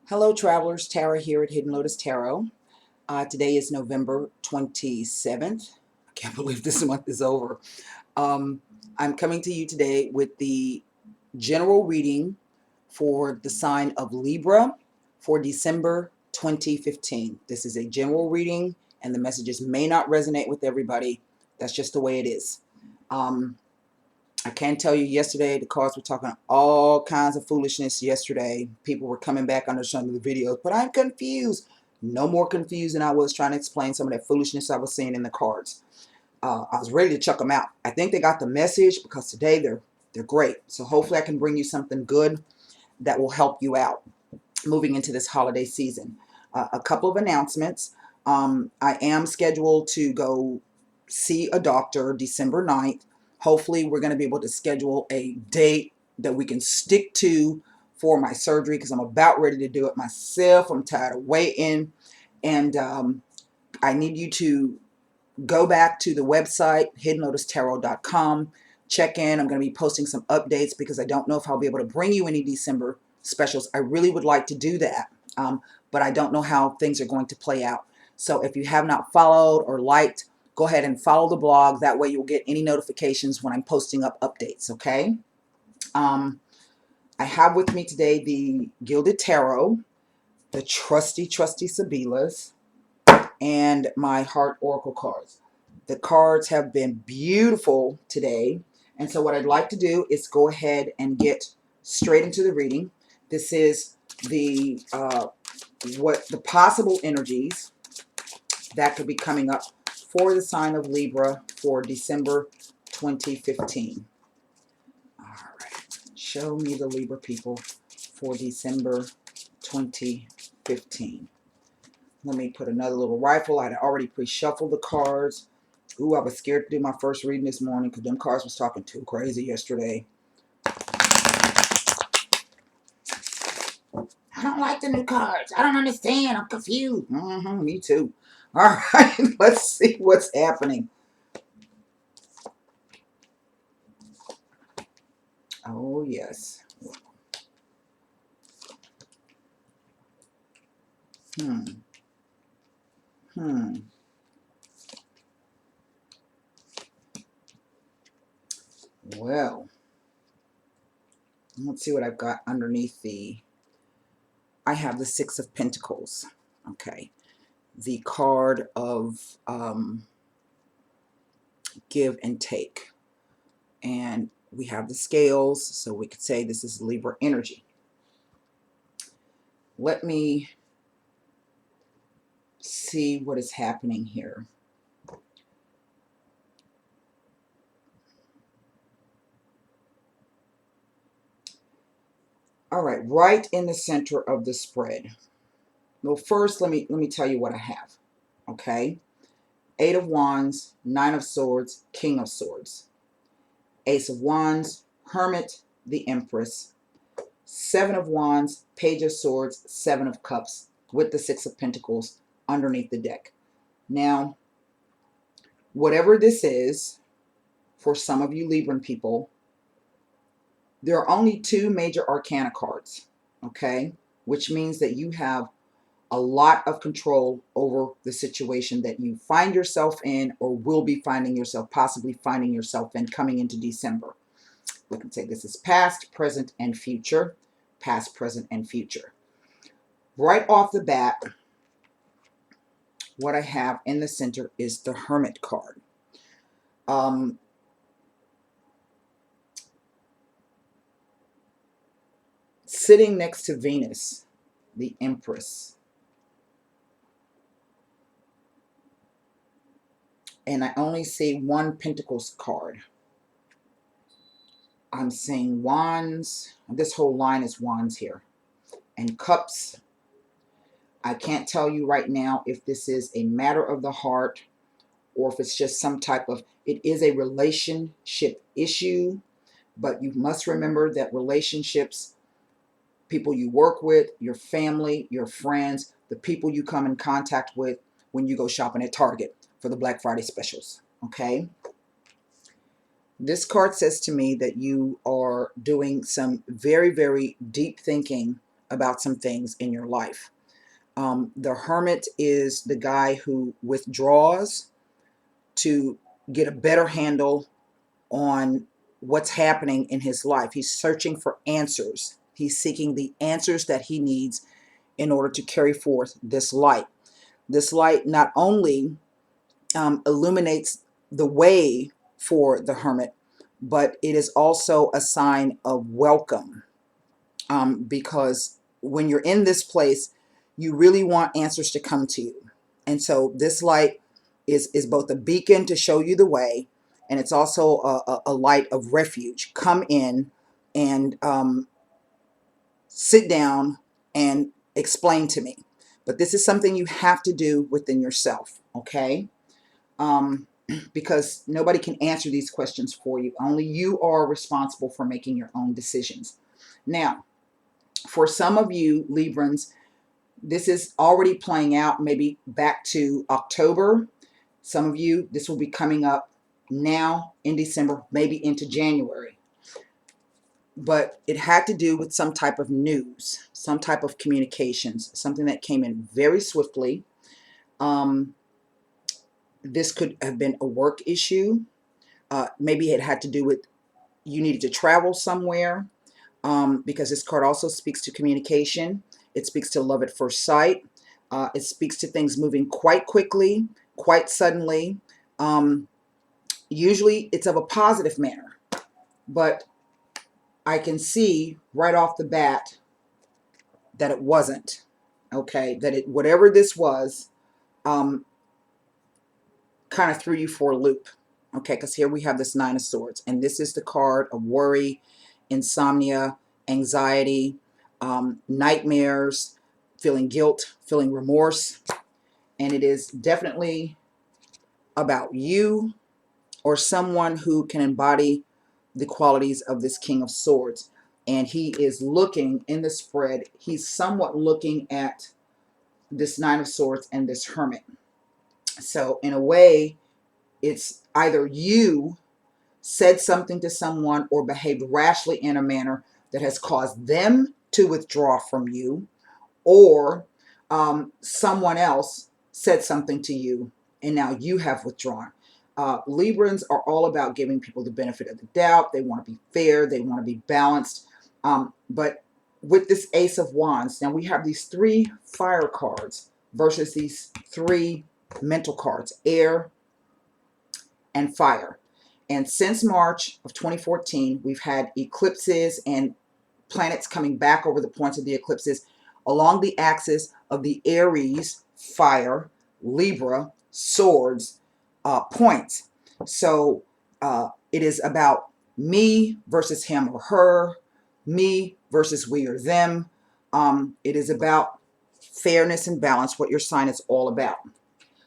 Hello travelers, Tara here at Hidden Lotus Tarot. Today is November 27th. I can't believe this month is over. Um, I'm coming to you today with the general reading for the sign of Libra for December 2015. This is a general reading and the messages may not resonate with everybody. That's just the way it is. I can tell you yesterday the cards were talking all kinds of foolishness yesterday. People were coming back under some of the videos, but I'm confused. No more confused than I was trying to explain some of that foolishness I was seeing in the cards. I was ready to chuck them out. I think they got the message because today they're great. So hopefully I can bring you something good that will help you out moving into this holiday season. A couple of announcements. I am scheduled to go see a doctor December 9th. Hopefully we're going to be able to schedule a date that we can stick to for my surgery because I'm about ready to do it myself. I'm tired of waiting. And I need you to go back to the website, hiddenlotustarot.com. Check in. I'm going to be posting some updates because I don't know if I'll be able to bring you any December specials. I really would like to do that, but I don't know how things are going to play out. So if you have not followed or liked, go ahead and follow the blog. That way you'll get any notifications when I'm posting up updates, okay? I have with me today the Gilded Tarot, the trusty Sabilas, and my Heart Oracle cards. The cards have been beautiful today. And so what I'd like to do is go ahead and get straight into the reading. This is the what the possible energies that could be coming up for the sign of Libra for December 2015. All right. Show me the Libra people for December 2015. Let me put another little rifle. I had already pre-shuffled the cards. Ooh, I was scared to do my first reading this morning because them cards was talking too crazy yesterday. I don't like the new cards. I don't understand. I'm confused. Me too. All right, let's see what's happening. Oh, yes. Hmm. Hmm. Well, let's see what I've got underneath the... I have the Six of Pentacles. Okay. The card of give and take. And we have the scales, so we could say this is Libra energy. Let me see what is happening here. All right, right in the center of the spread. Well, first, let me tell you what I have. Okay, Eight of Wands, Nine of Swords, King of Swords, Ace of Wands, Hermit, the Empress, Seven of Wands, Page of Swords, Seven of Cups, with the Six of Pentacles underneath the deck. Now, whatever this is, for some of you Libran people, there are only two major arcana cards, okay? Which means that you have a lot of control over the situation that you find yourself in or will be finding yourself, possibly finding yourself in coming into December. We can say this is past, present, and future. Past, present, and future. Right off the bat, what I have in the center is the Hermit card. Sitting next to Venus, the Empress. And I only see one Pentacles card. I'm seeing Wands. This whole line is Wands here. And Cups. I can't tell you right now if this is a matter of the heart or if it's just some type of... It is a relationship issue. But you must remember that relationships, people you work with, your family, your friends, the people you come in contact with when you go shopping at Target for the Black Friday specials. Okay? This card says to me that you are doing some very, very deep thinking about some things in your life. The Hermit is the guy who withdraws to get a better handle on what's happening in his life. He's searching for answers. He's seeking the answers that he needs in order to carry forth this light. This light not only illuminates the way for the Hermit, but it is also a sign of welcome, because when you're in this place, you really want answers to come to you. And so this light is both a beacon to show you the way, and it's also a light of refuge. Come in and sit down and explain to me. But this is something you have to do within yourself, okay? Because nobody can answer these questions for you. Only you are responsible for making your own decisions. Now, for some of you Librans, this is already playing out maybe back to October. Some of you, this will be coming up now in December, maybe into January. But it had to do with some type of news, some type of communications, something that came in very swiftly. This could have been a work issue. Maybe it had to do with you needed to travel somewhere, because this card also speaks to communication. It speaks to love at first sight. It speaks to things moving quite quickly, quite suddenly. Usually it's of a positive manner, but I can see right off the bat that it wasn't. Okay, that it, whatever this was, kind of threw you for a loop. Okay, because here we have this Nine of Swords, and this is the card of worry, insomnia, anxiety, nightmares, feeling guilt, feeling remorse. And it is definitely about you or someone who can embody the qualities of this King of Swords. And he is looking in the spread, he's somewhat looking at this Nine of Swords and this Hermit. So in a way, it's either you said something to someone or behaved rashly in a manner that has caused them to withdraw from you, or someone else said something to you and now you have withdrawn. Librans are all about giving people the benefit of the doubt. They want to be fair. They want to be balanced. But with this Ace of Wands, now we have these three fire cards versus these three mental cards, air and fire. And since March of 2014, we've had eclipses and planets coming back over the points of the eclipses along the axis of the Aries, fire, Libra, swords, points. So it is about me versus him or her, me versus we or them. It is about fairness and balance, what your sign is all about.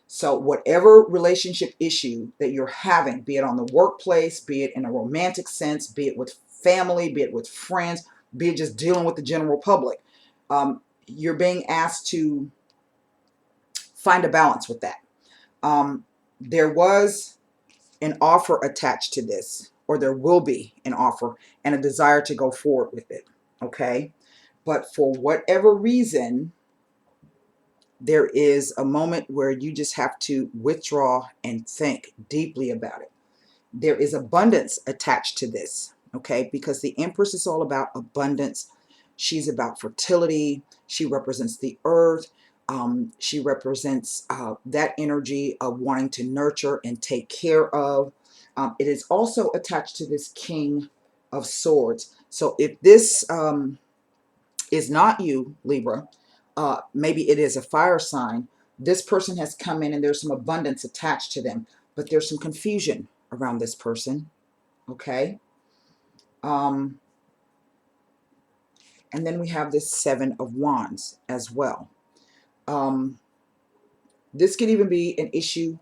So whatever relationship issue that you're having, be it on the workplace, be it in a romantic sense, be it with family, be it with friends, be it just dealing with the general public, you're being asked to find a balance with that. There was an offer attached to this, or there will be an offer and a desire to go forward with it, okay? But for whatever reason, there is a moment where you just have to withdraw and think deeply about it. There is abundance attached to this, okay? Because the Empress is all about abundance. She's about fertility. She represents the earth. She represents that energy of wanting to nurture and take care of. It is also attached to this King of Swords. So if this is not you, Libra, maybe it is a fire sign. This person has come in and there's some abundance attached to them, but there's some confusion around this person, okay? And then we have this Seven of Wands as well. This could even be an issue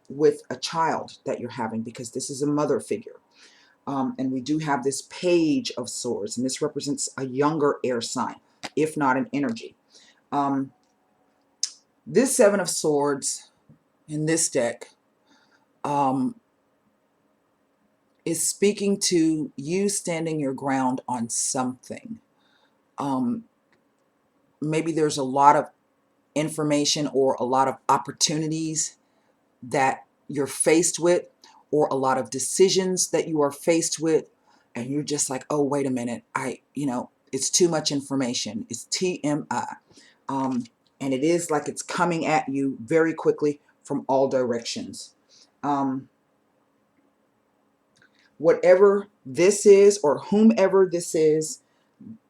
with a child that you're having, because this is a mother figure. And we do have this Page of Swords, and this represents a younger air sign, if not an energy. This Seven of Swords in this deck is speaking to you standing your ground on something. maybe there's a lot of information or a lot of opportunities that you're faced with, or a lot of decisions that you are faced with, and you're just like, oh, wait a minute, it's too much information. It's TMI. And it is like it's coming at you very quickly from all directions. Whatever this is, or whomever this is,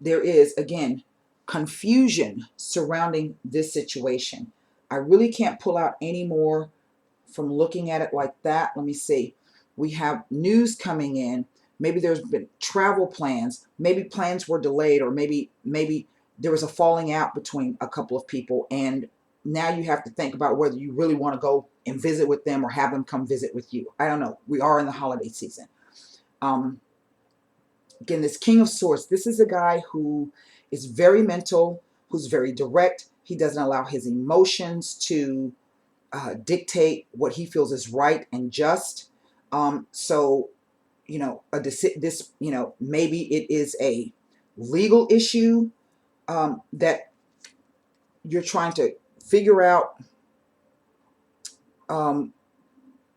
there is, again, confusion surrounding this situation. I really can't pull out any more from looking at it like that. Let me see. We have news coming in. Maybe there's been travel plans. Maybe plans were delayed, or maybe there was a falling out between a couple of people, and now you have to think about whether you really want to go and visit with them or have them come visit with you. I don't know. We are in the holiday season. Again, this King of Swords, this is a guy who is very mental, who's very direct. He doesn't allow his emotions to dictate what he feels is right and just. So, maybe it is a legal issue that you're trying to figure out.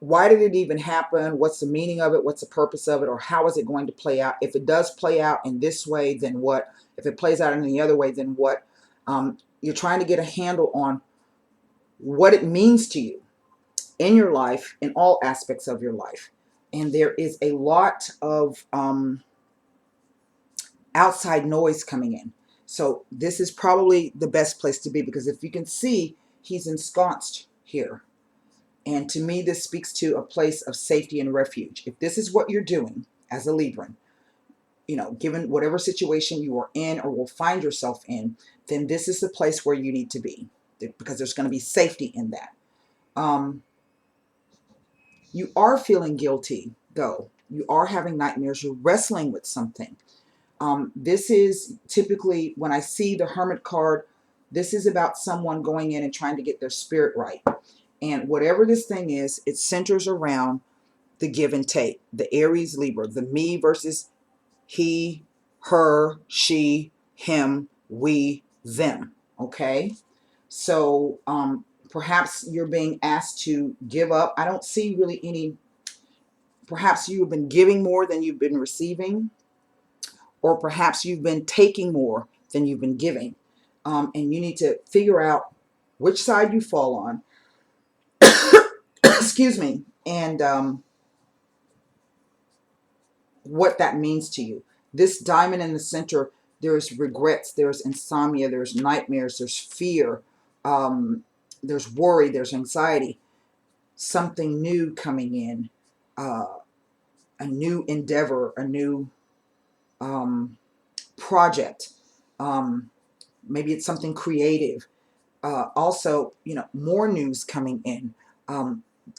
Why did it even happen? What's the meaning of it? What's the purpose of it? Or how is it going to play out? If it does play out in this way, then what? If it plays out in the other way, then what? You're trying to get a handle on what it means to you in your life, in all aspects of your life. And there is a lot of outside noise coming in. So this is probably the best place to be, because if you can see, he's ensconced here. And to me, this speaks to a place of safety and refuge. If this is what you're doing as a Libran, given whatever situation you are in or will find yourself in, then this is the place where you need to be, because there's going to be safety in that. You are feeling guilty, though. You are having nightmares. You're wrestling with something. This is typically, when I see the Hermit card, this is about someone going in and trying to get their spirit right. And whatever this thing is, it centers around the give and take, the Aries Libra, the me versus he, her, she, him, we, them. Okay? So perhaps you're being asked to give up. I don't see really any, perhaps you've been giving more than you've been receiving, or perhaps you've been taking more than you've been giving. And you need to figure out which side you fall on. Excuse me. And what that means to you. This diamond in the center, there's regrets, there's insomnia, there's nightmares, there's fear, there's worry, there's anxiety, something new coming in, a new endeavor, a new project. Maybe it's something creative. Also, more news coming in.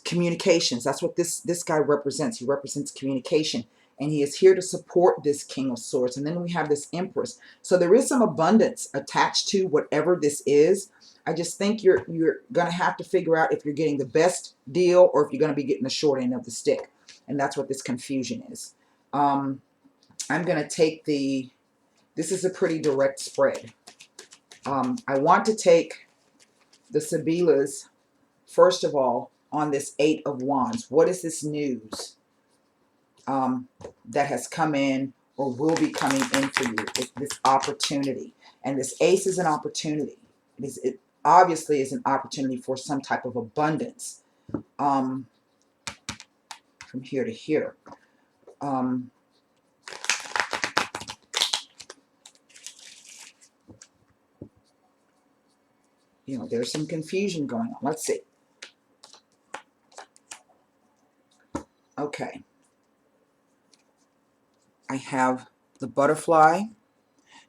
Communications, that's what this guy represents. He represents communication, and he is here to support this King of Swords. And then we have this Empress. So there is some abundance attached to whatever this is. I just think you're going to have to figure out if you're getting the best deal or if you're going to be getting the short end of the stick. And that's what this confusion is. I'm going to take this is a pretty direct spread. I want to take the Sibilas, first of all, on this Eight of Wands. What is this news that has come in or will be coming in for you? This opportunity. And this Ace is an opportunity. It obviously is an opportunity for some type of abundance from here to here. There's some confusion going on. Let's see. Okay. I have the butterfly.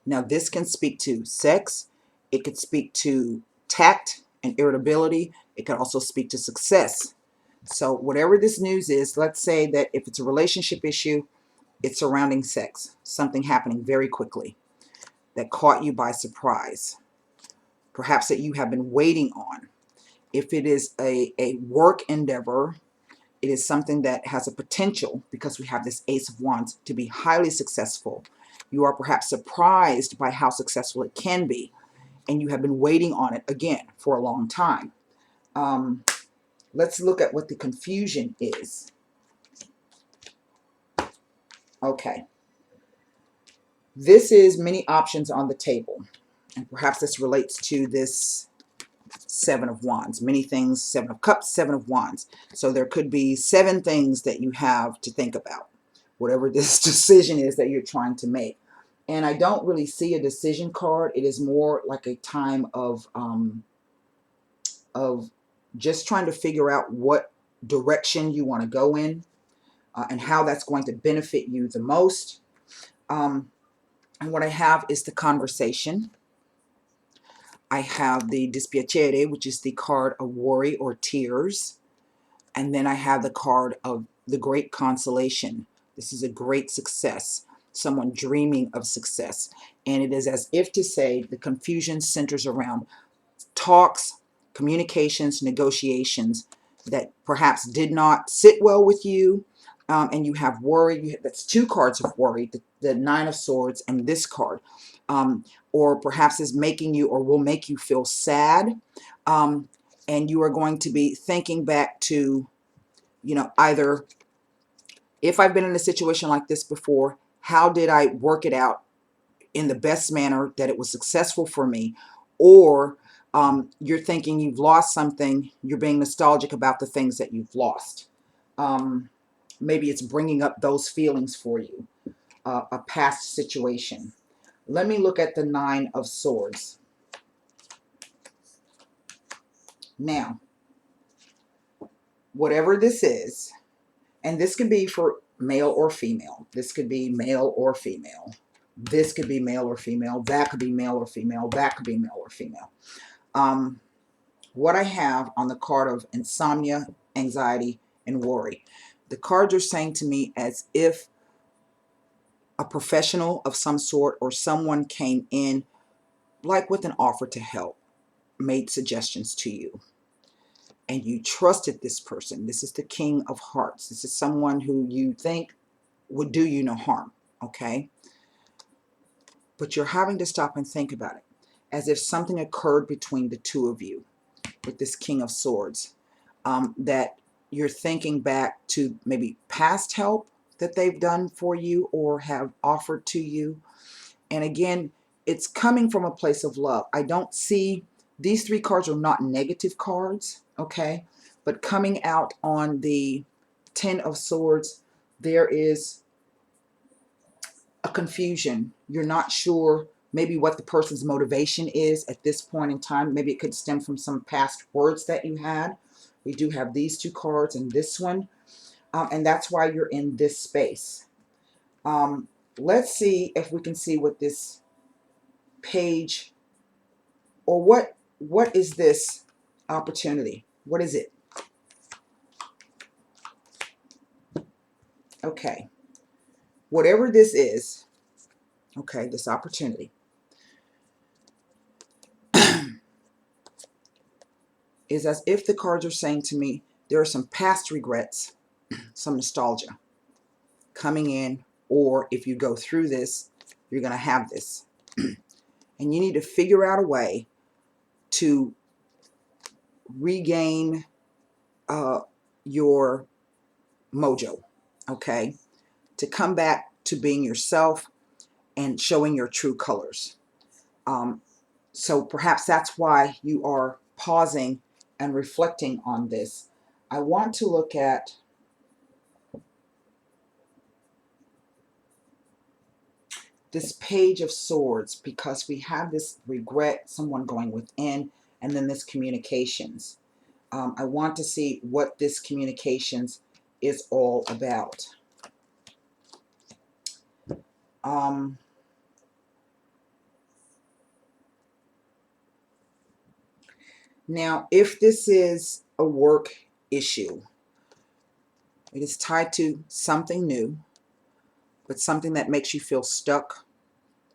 Now this can speak to sex. It could speak to tact and irritability. It could also speak to success. So whatever this news is, let's say that if it's a relationship issue, it's surrounding sex. Something happening very quickly that caught you by surprise. Perhaps that you have been waiting on. If it is a work endeavor, it is something that has a potential, because we have this Ace of Wands, to be highly successful. You are perhaps surprised by how successful it can be. and you have been waiting on it again for a long time. Let's look at what the confusion is. Okay. This is many options on the table. And perhaps this relates to this Seven of Wands. Many things, Seven of Cups, Seven of Wands. So there could be 7 things that you have to think about, whatever this decision is that you're trying to make. And I don't really see a decision card. It is more like a time of just trying to figure out what direction you want to go in, and how that's going to benefit you the most. And what I have is the conversation. I have the dispiacere, which is the card of worry or tears. And then I have the card of the great consolation. This is a great success, someone dreaming of success. And it is as if to say the confusion centers around talks, communications, negotiations that perhaps did not sit well with you. And you have worry. That's 2 cards of worry, the Nine of Swords and this card. Or perhaps is making you or will make you feel sad. And you are going to be thinking back to, either if I've been in a situation like this before, how did I work it out in the best manner that it was successful for me? Or you're thinking you've lost something, you're being nostalgic about the things that you've lost. Maybe it's bringing up those feelings for you, a past situation. Let me look at the Nine of Swords. Now, whatever this is, and this could be for male or female. This could be male or female. This could be male or female. That could be male or female. That could be male or female. What I have on the card of insomnia, anxiety, and worry. The cards are saying to me as if a professional of some sort or someone came in like with an offer to help, made suggestions to you, and you trusted this person. This is the King of Hearts. This is someone who you think would do you no harm, okay? But you're having to stop and think about it, as if something occurred between the two of you with this King of Swords, that you're thinking back to maybe past help that they've done for you or have offered to you. And again, it's coming from a place of love. I don't see, these 3 cards are not negative cards, okay? But coming out on the Ten of Swords, there is a confusion. You're not sure maybe what the person's motivation is at this point in time. Maybe it could stem from some past words that you had. We do have these 2 cards and this one. And that's why you're in this space. Let's see if we can see what this page, or what is this opportunity? What is it? Okay. Whatever this is, okay, this opportunity, is as if the cards are saying to me, there are some past regrets, some nostalgia coming in, or if you go through this, you're going to have this. And you need to figure out a way to regain your mojo, okay? To come back to being yourself and showing your true colors. So perhaps that's why you are pausing and reflecting on this. I want to look at this Page of Swords, because we have this regret, someone going within, and then this communications. I want to see what this communications is all about. Now, if this is a work issue, it is tied to something new, but something that makes you feel stuck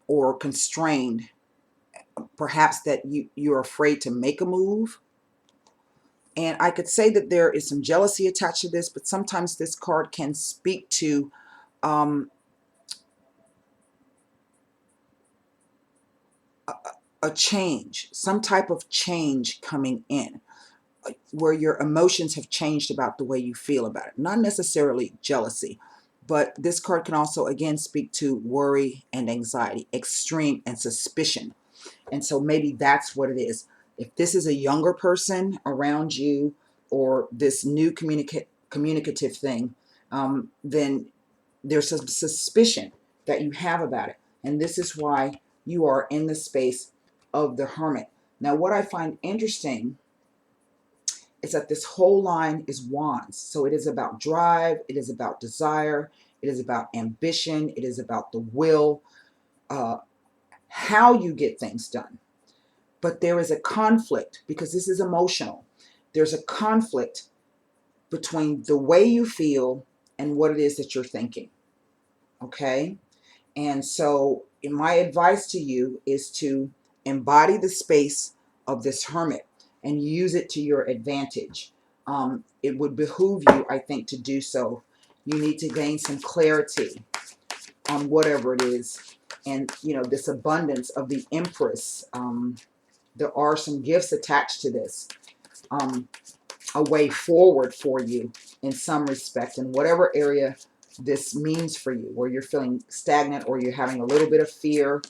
or constrained. Perhaps that you're afraid to make a move. And I could say that there is some jealousy attached to this, but sometimes this card can speak to a change, some type of change coming in, where your emotions have changed about the way you feel about it. Not necessarily jealousy, but this card can also again speak to worry and anxiety, extreme and suspicion. And so maybe that's what it is. If this is a younger person around you, or this new communicative thing, then there's a suspicion that you have about it. And this is why you are in the space of the Hermit. Now, what I find interesting is that this whole line is wands. So it is about drive, it is about desire, it is about ambition, it is about the will, how you get things done. But there is a conflict, because this is emotional. There's a conflict between the way you feel and what it is that you're thinking. Okay? And so my advice to you is to embody the space of this Hermit and use it to your advantage. It would behoove you, I think, to do so. You need to gain some clarity on whatever it is. And, this abundance of the Empress, there are some gifts attached to this. A way forward for you in some respect, in whatever area this means for you, where you're feeling stagnant or you're having a little bit of fear.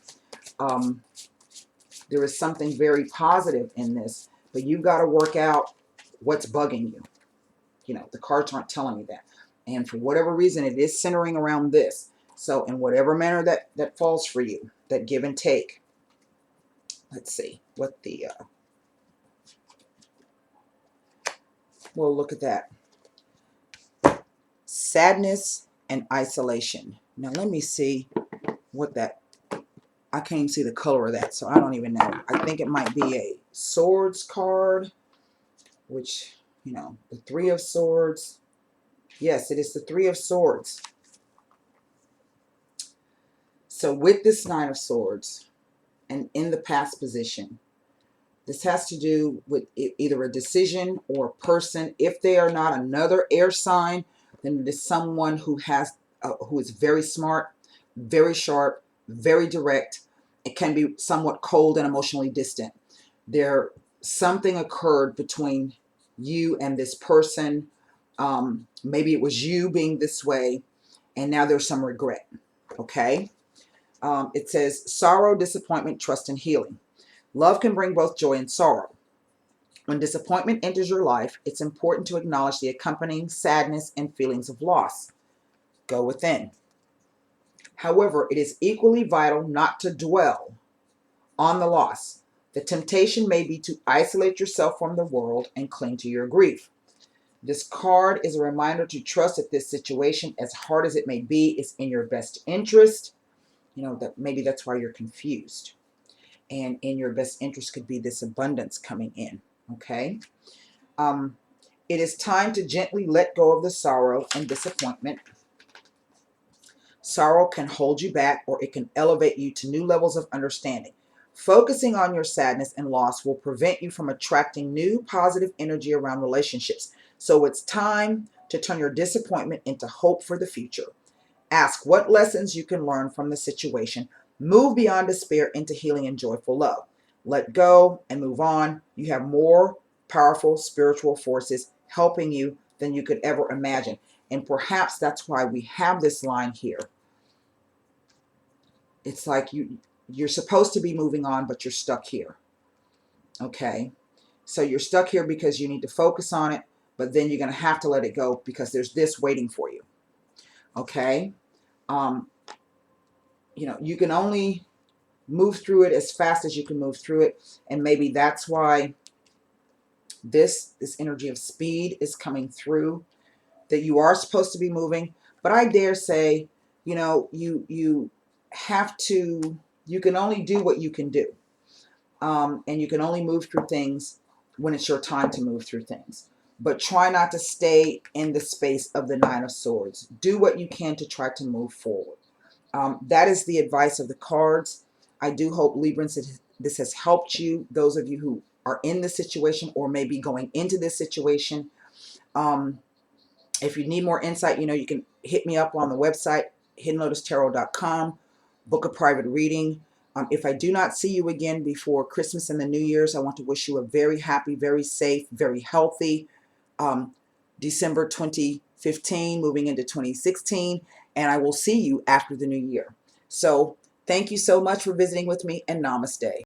There is something very positive in this, but you got to work out what's bugging you. The cards aren't telling you that. And for whatever reason, it is centering around this. So in whatever manner that falls for you, that give and take. Let's see what the, well, look at that. Sadness and isolation. Now let me see what that, I can't even see the color of that, so I don't even know. I think it might be a swords card, which, the Three of Swords. Yes, it is the Three of Swords. So with this Nine of Swords and in the past position, this has to do with either a decision or a person. If they are not another air sign, then it is someone who is very smart, very sharp, very direct. It can be somewhat cold and emotionally distant. Something occurred between you and this person. Maybe it was you being this way, and now there's some regret. Okay? It says sorrow, disappointment, trust, and healing. Love can bring both joy and sorrow. When disappointment enters your life, it's important to acknowledge the accompanying sadness and feelings of loss. Go within. However, it is equally vital not to dwell on the loss. The temptation may be to isolate yourself from the world and cling to your grief. This card is a reminder to trust that this situation, as hard as it may be, is in your best interest. That maybe that's why you're confused. And in your best interest could be this abundance coming in. Okay? It is time to gently let go of the sorrow and disappointment. Sorrow can hold you back, or it can elevate you to new levels of understanding. Focusing on your sadness and loss will prevent you from attracting new positive energy around relationships. So it's time to turn your disappointment into hope for the future. Ask what lessons you can learn from the situation. Move beyond despair into healing and joyful love. Let go and move on. You have more powerful spiritual forces helping you than you could ever imagine. And perhaps that's why we have this line here. It's like you're supposed to be moving on, but you're stuck here. Okay? So you're stuck here because you need to focus on it, but then you're going to have to let it go because there's this waiting for you. Okay? You can only move through it as fast as you can move through it. And maybe that's why this energy of speed is coming through, that you are supposed to be moving. But I dare say, you have to, you can only do what you can do. And you can only move through things when it's your time to move through things. But try not to stay in the space of the Nine of Swords. Do what you can to try to move forward. That is the advice of the cards. I do hope, Librans, this has helped you, those of you who are in this situation or maybe going into this situation. If you need more insight, you can hit me up on the website, hiddenlotustarot.com, book a private reading. If I do not see you again before Christmas and the New Year's, I want to wish you a very happy, very safe, very healthy December 2015, moving into 2016, and I will see you after the new year. So thank you so much for visiting with me, and namaste.